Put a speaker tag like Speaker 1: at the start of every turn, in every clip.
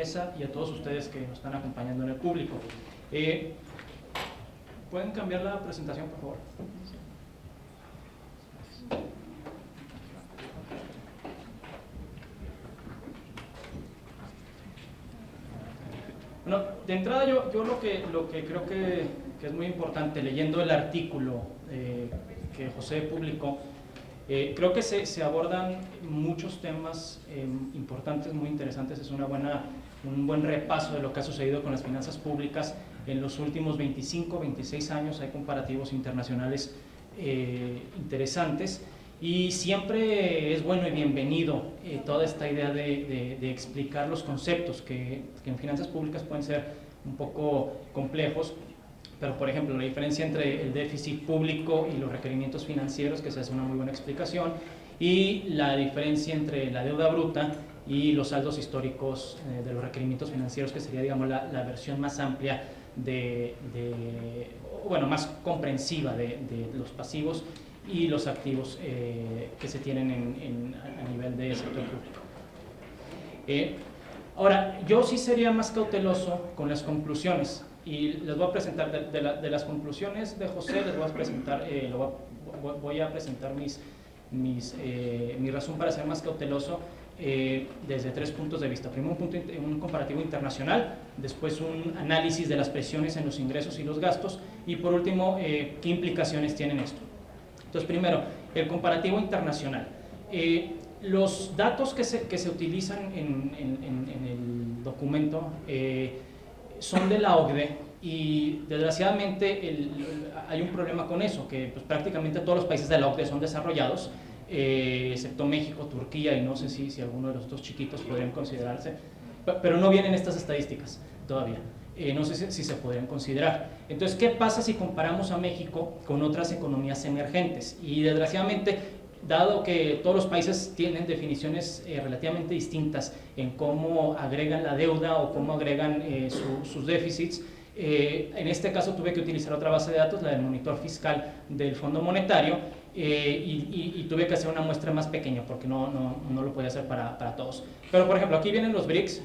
Speaker 1: mesa y a todos ustedes que nos están acompañando en el público. ¿Pueden cambiar la presentación, por favor? Bueno, de entrada yo lo que creo que es muy importante, leyendo el artículo que José publicó, creo que se abordan muchos temas importantes, muy interesantes. Es un buen repaso de lo que ha sucedido con las finanzas públicas en los últimos 25, 26 años. Hay comparativos internacionales interesantes y siempre es bueno y bienvenido toda esta idea de explicar los conceptos que en finanzas públicas pueden ser un poco complejos. Pero, por ejemplo, la diferencia entre el déficit público y los requerimientos financieros, que se hace una muy buena explicación, y la diferencia entre la deuda bruta y los saldos históricos de los requerimientos financieros, que sería, digamos, la versión más amplia bueno, más comprensiva de los pasivos y los activos que se tienen a nivel de sector público. Ahora, yo sí sería más cauteloso con las conclusiones. Y les voy a presentar, de las conclusiones de José, les voy a presentar, voy a presentar mi razón para ser más cauteloso desde 3 puntos de vista. Primero, un comparativo internacional, después un análisis de las presiones en los ingresos y los gastos, y por último, qué implicaciones tienen esto. Entonces, primero, el comparativo internacional. Los datos que se utilizan en el documento son de la OCDE, y desgraciadamente hay un problema con eso, que pues, prácticamente todos los países de la OCDE son desarrollados, excepto México, Turquía y no sé si alguno de los otros chiquitos podrían considerarse, pero no vienen estas estadísticas todavía. No sé si se podrían considerar. Entonces, ¿qué pasa si comparamos a México con otras economías emergentes? Y desgraciadamente, dado que todos los países tienen definiciones relativamente distintas en cómo agregan la deuda o cómo agregan sus déficits, en este caso tuve que utilizar otra base de datos, la del monitor fiscal del Fondo Monetario, y tuve que hacer una muestra más pequeña porque no lo podía hacer para todos. Pero, por ejemplo, aquí vienen los BRICS,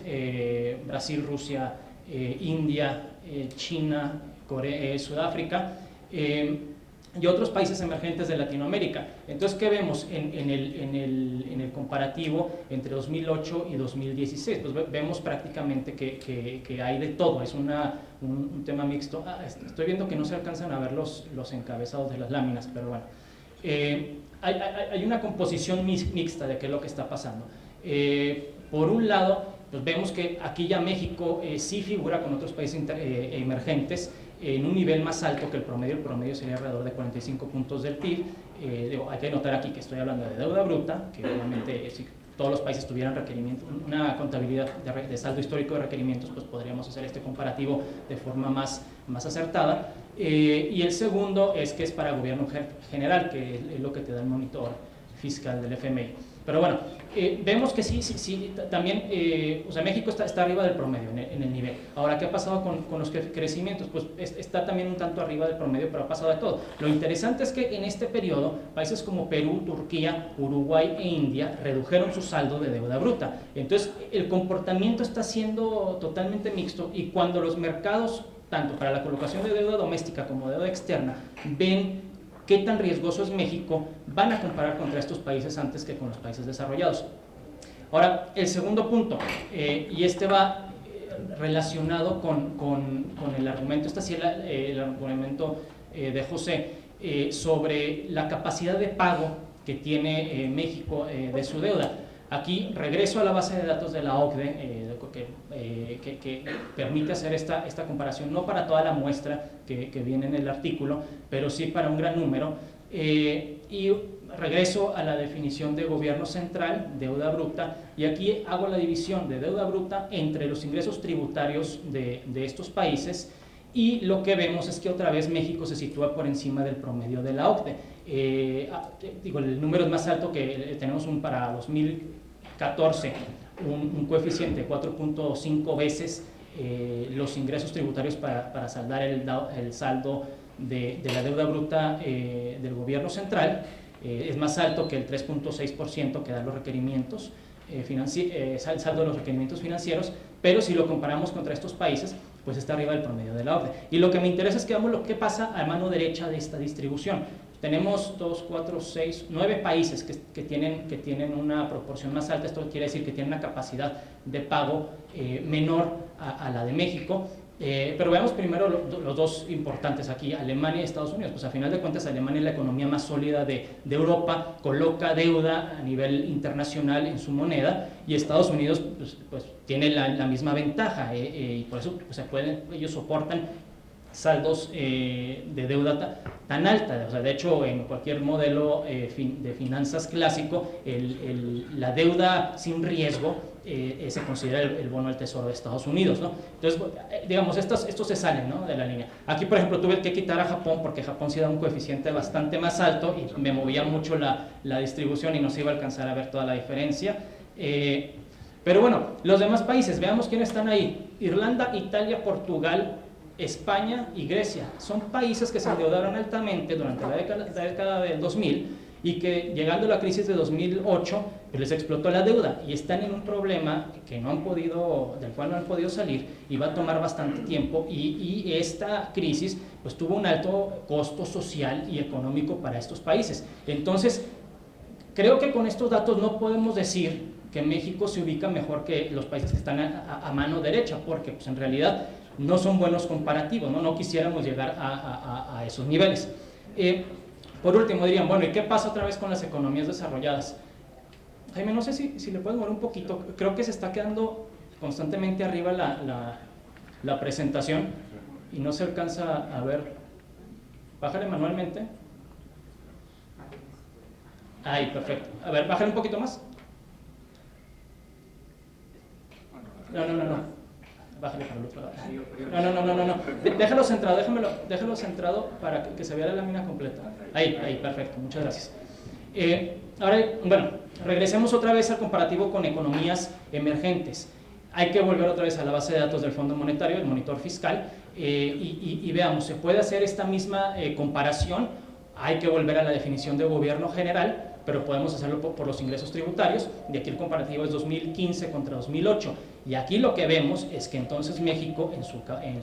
Speaker 1: Brasil, Rusia, India, China, Corea, Sudáfrica, y otros países emergentes de Latinoamérica. Entonces, ¿qué vemos en el comparativo entre 2008 y 2016? Pues vemos prácticamente que hay de todo, es un tema mixto. Estoy viendo que no se alcanzan a ver los encabezados de las láminas, pero bueno. Hay una composición mixta de qué es lo que está pasando. Por un lado, pues vemos que aquí ya México sí figura con otros países emergentes en un nivel más alto que el promedio sería alrededor de 45 puntos del PIB. Hay que notar aquí que estoy hablando de deuda bruta, que obviamente si todos los países tuvieran requerimientos, una contabilidad de saldo histórico de requerimientos, pues podríamos hacer este comparativo de forma más acertada. Y el segundo es que es para gobierno general, que es lo que te da el monitor fiscal del FMI. Pero bueno, vemos que sí, también, o sea, México está arriba del promedio en el nivel. Ahora, ¿qué ha pasado con los crecimientos? Pues está también un tanto arriba del promedio, pero ha pasado de todo. Lo interesante es que en este periodo, países como Perú, Turquía, Uruguay e India redujeron su saldo de deuda bruta. Entonces, el comportamiento está siendo totalmente mixto, y cuando los mercados, tanto para la colocación de deuda doméstica como deuda externa, ven qué tan riesgoso es México, van a comparar contra estos países antes que con los países desarrollados. Ahora, el segundo punto, y este va relacionado con el argumento, este sí es el argumento de José, sobre la capacidad de pago que tiene México de su deuda. Aquí regreso a la base de datos de la OCDE, que permite hacer esta comparación, no para toda la muestra que viene en el artículo, pero sí para un gran número, y regreso a la definición de gobierno central, deuda bruta, y aquí hago la división de deuda bruta entre los ingresos tributarios de estos países, y lo que vemos es que otra vez México se sitúa por encima del promedio de la OCDE. El número es más alto, que tenemos para 2014 un coeficiente de 4.5 veces los ingresos tributarios para saldar el saldo de la deuda bruta del gobierno central. Es más alto que el 3.6% que dan los requerimientos. saldo de los requerimientos financieros, pero si lo comparamos contra estos países, pues está arriba del promedio de la OCDE. Y lo que me interesa es que veamos lo que pasa a mano derecha de esta distribución. Tenemos 2, 4, 6, 9 países que tienen una proporción más alta. Esto quiere decir que tienen una capacidad de pago menor a la de México. Pero veamos primero los dos importantes aquí, Alemania y Estados Unidos. Pues a final de cuentas Alemania es la economía más sólida de Europa, coloca deuda a nivel internacional en su moneda, y Estados Unidos pues tiene la misma ventaja, y por eso pues, ellos soportan saldos de deuda tan alta. O sea, de hecho, en cualquier modelo de finanzas clásico, la deuda sin riesgo se considera el bono del Tesoro de Estados Unidos, ¿no? Entonces, digamos, estos se salen, ¿no?, de la línea. Aquí, por ejemplo, tuve que quitar a Japón porque Japón sí da un coeficiente bastante más alto y me movía mucho la distribución y no se iba a alcanzar a ver toda la diferencia. Pero bueno, los demás países, veamos quiénes están ahí. Irlanda, Italia, Portugal, España y Grecia son países que se endeudaron altamente durante la década del 2000 y que, llegando a la crisis de 2008, pues les explotó la deuda y están en un problema del cual no han podido salir, y va a tomar bastante tiempo, y esta crisis pues tuvo un alto costo social y económico para estos países. Entonces, creo que con estos datos no podemos decir que México se ubica mejor que los países que están a mano derecha, porque pues en realidad no son buenos comparativos, no quisiéramos llegar a esos niveles. Por último dirían, bueno, ¿y qué pasa otra vez con las economías desarrolladas? Jaime, no sé si le puedes mover un poquito, creo que se está quedando constantemente arriba la presentación y no se alcanza a ver. Bájale manualmente. Ahí, perfecto. A ver, bájale un poquito más. No. Bájale para el otro lado. No. Déjalo centrado para que se vea la lámina completa. Ahí, perfecto. Muchas gracias. Ahora, bueno, regresemos otra vez al comparativo con economías emergentes. Hay que volver otra vez a la base de datos del Fondo Monetario, el monitor fiscal, y veamos, ¿se puede hacer esta misma comparación? Hay que volver a la definición de gobierno general, pero podemos hacerlo por los ingresos tributarios, y aquí el comparativo es 2015 contra 2008, y aquí lo que vemos es que entonces México, en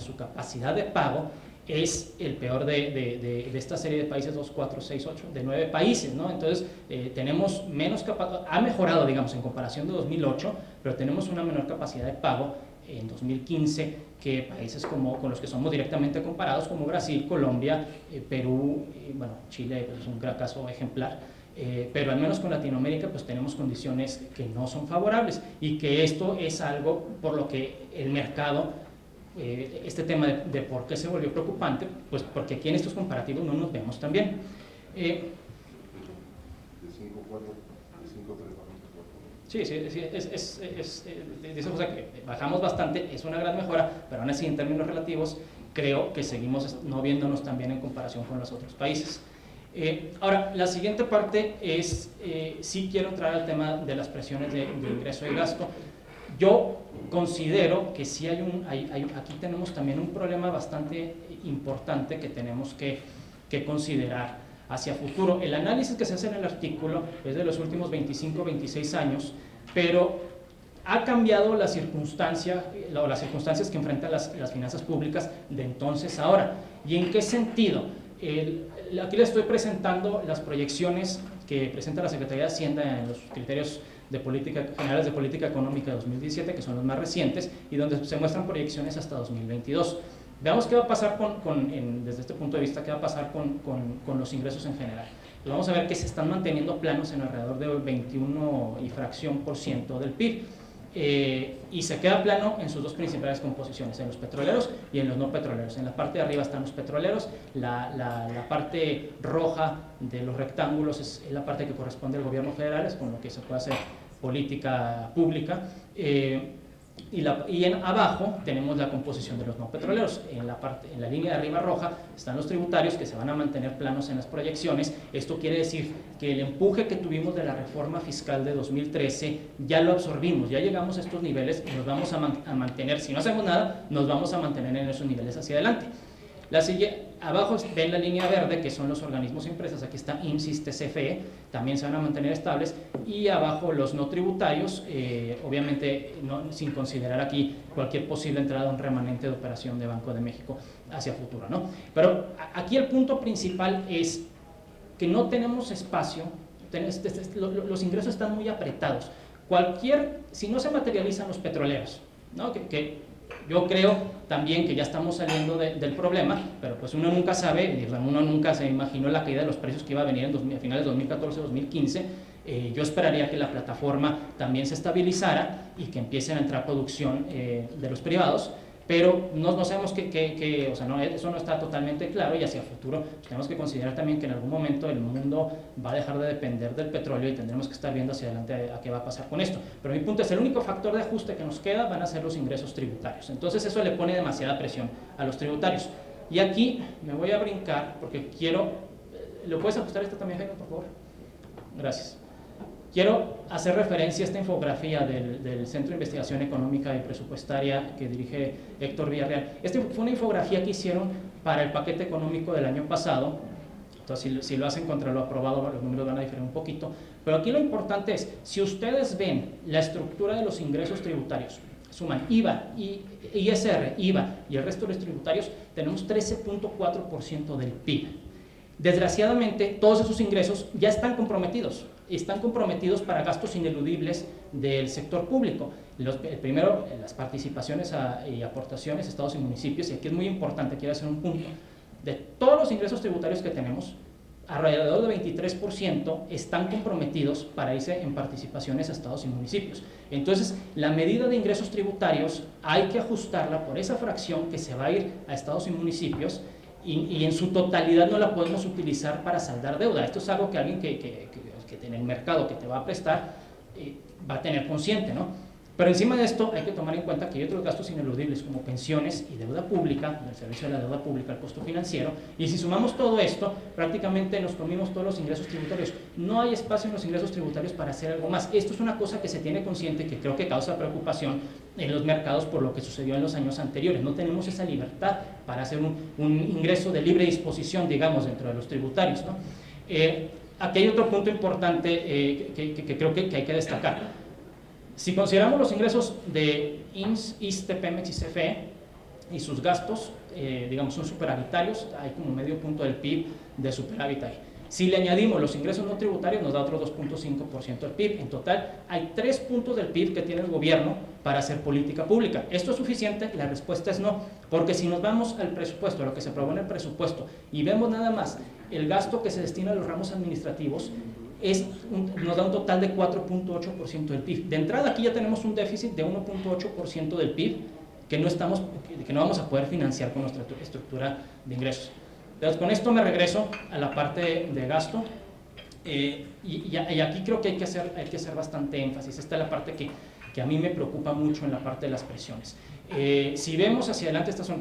Speaker 1: su capacidad de pago, es el peor de esta serie de países, 2, 4, 6, 8, de 9 países, ¿no? Entonces, tenemos menos capacidad, ha mejorado, digamos, en comparación de 2008, pero tenemos una menor capacidad de pago en 2015 que países con los que somos directamente comparados, como Brasil, Colombia, Perú, bueno, Chile pues, es un gran caso ejemplar. Pero al menos con Latinoamérica pues tenemos condiciones que no son favorables, y que esto es algo por lo que el mercado, este tema de por qué se volvió preocupante, pues porque aquí en estos comparativos no nos vemos tan bien. Sí, dice José que bajamos bastante, es una gran mejora, pero aún así en términos relativos creo que seguimos no viéndonos tan bien en comparación con los otros países. Ahora, la siguiente parte es, sí quiero entrar al tema de las presiones de ingreso y gasto. Yo considero que sí aquí tenemos también un problema bastante importante que tenemos que considerar hacia futuro. El análisis que se hace en el artículo es de los últimos 25, 26 años, pero ha cambiado la circunstancia, o las circunstancias que enfrentan las finanzas públicas de entonces a ahora. ¿Y en qué sentido? Aquí les estoy presentando las proyecciones que presenta la Secretaría de Hacienda en los criterios generales de política económica de 2017, que son los más recientes, y donde se muestran proyecciones hasta 2022. Veamos qué va a pasar desde este punto de vista, qué va a pasar con los ingresos en general. Pues vamos a ver que se están manteniendo planos en alrededor del 21 y fracción por ciento del PIB. Y se queda plano en sus dos principales composiciones, en los petroleros y en los no petroleros. En la parte de arriba están los petroleros, la parte roja de los rectángulos es la parte que corresponde al gobierno federal, es con lo que se puede hacer política pública, y en abajo tenemos la composición de los no petroleros. En la línea de arriba roja están los tributarios, que se van a mantener planos en las proyecciones. Esto quiere decir que el empuje que tuvimos de la reforma fiscal de 2013 ya lo absorbimos, ya llegamos a estos niveles y nos vamos a mantener, si no hacemos nada, nos vamos a mantener en esos niveles hacia adelante. Abajo ven la línea verde, que son los organismos y empresas, aquí está IMSS, ISSSTE, CFE, también se van a mantener estables, y abajo los no tributarios, obviamente sin considerar aquí cualquier posible entrada de un remanente de operación de Banco de México hacia futuro, ¿no? Pero aquí el punto principal es que no tenemos espacio, los ingresos están muy apretados. Si no se materializan los petroleros, ¿no? que yo creo también que ya estamos saliendo del problema, pero pues uno nunca sabe, uno nunca se imaginó la caída de los precios que iba a venir a finales de 2014-2015. Yo esperaría que la plataforma también se estabilizara y que empiecen a entrar producción de los privados, pero no sabemos o sea, eso no está totalmente claro, y hacia el futuro pues, tenemos que considerar también que en algún momento el mundo va a dejar de depender del petróleo y tendremos que estar viendo hacia adelante a qué va a pasar con esto. Pero mi punto es, el único factor de ajuste que nos queda van a ser los ingresos tributarios. Entonces eso le pone demasiada presión a los tributarios. Y aquí me voy a brincar porque quiero... ¿Lo puedes ajustar esto también, Jaime, por favor? Gracias. Quiero hacer referencia a esta infografía del Centro de Investigación Económica y Presupuestaria que dirige Héctor Villarreal. Esta fue una infografía que hicieron para el paquete económico del año pasado. Entonces, si lo hacen contra lo aprobado, los números van a diferir un poquito. Pero aquí lo importante es, si ustedes ven la estructura de los ingresos tributarios, suman IVA, ISR, IVA y el resto de los tributarios, tenemos 13.4% del PIB. Desgraciadamente, todos esos ingresos ya están comprometidos para gastos ineludibles del sector público. Primero, las participaciones y aportaciones a estados y municipios, y aquí es muy importante, quiero hacer un punto. De todos los ingresos tributarios que tenemos, alrededor del 23% están comprometidos para irse en participaciones a estados y municipios. Entonces, la medida de ingresos tributarios hay que ajustarla por esa fracción que se va a ir a estados y municipios, y en su totalidad no la podemos utilizar para saldar deuda. Esto es algo que alguien que en el mercado que te va a prestar va a tener consciente, ¿no? Pero encima de esto hay que tomar en cuenta que hay otros gastos ineludibles como pensiones y deuda pública, el servicio de la deuda pública, el costo financiero, y si sumamos todo esto, prácticamente nos comimos todos los ingresos tributarios. No hay espacio en los ingresos tributarios para hacer algo más. Esto es una cosa que se tiene consciente, que creo que causa preocupación en los mercados por lo que sucedió en los años anteriores. No tenemos esa libertad para hacer un ingreso de libre disposición, digamos, dentro de los tributarios, ¿no? Aquí hay otro punto importante que creo que hay que destacar. Si consideramos los ingresos de IMSS, ISSSTE, Pemex y CFE y sus gastos, digamos, son superavitarios, hay como medio punto del PIB de superávit ahí. Si le añadimos los ingresos no tributarios, nos da otro 2.5% del PIB. En total, hay 3 puntos del PIB que tiene el gobierno para hacer política pública. ¿Esto es suficiente? La respuesta es no, porque si nos vamos al presupuesto, a lo que se aprobó en el presupuesto, y vemos nada más el gasto que se destina a los ramos administrativos, nos da un total de 4.8% del PIB. De entrada, aquí ya tenemos un déficit de 1.8% del PIB que no vamos a poder financiar con nuestra estructura de ingresos. Entonces, con esto me regreso a la parte de gasto, y aquí creo que hay que hacer bastante énfasis. Esta es la parte que a mí me preocupa mucho en la parte de las presiones. Si vemos hacia adelante, estas son también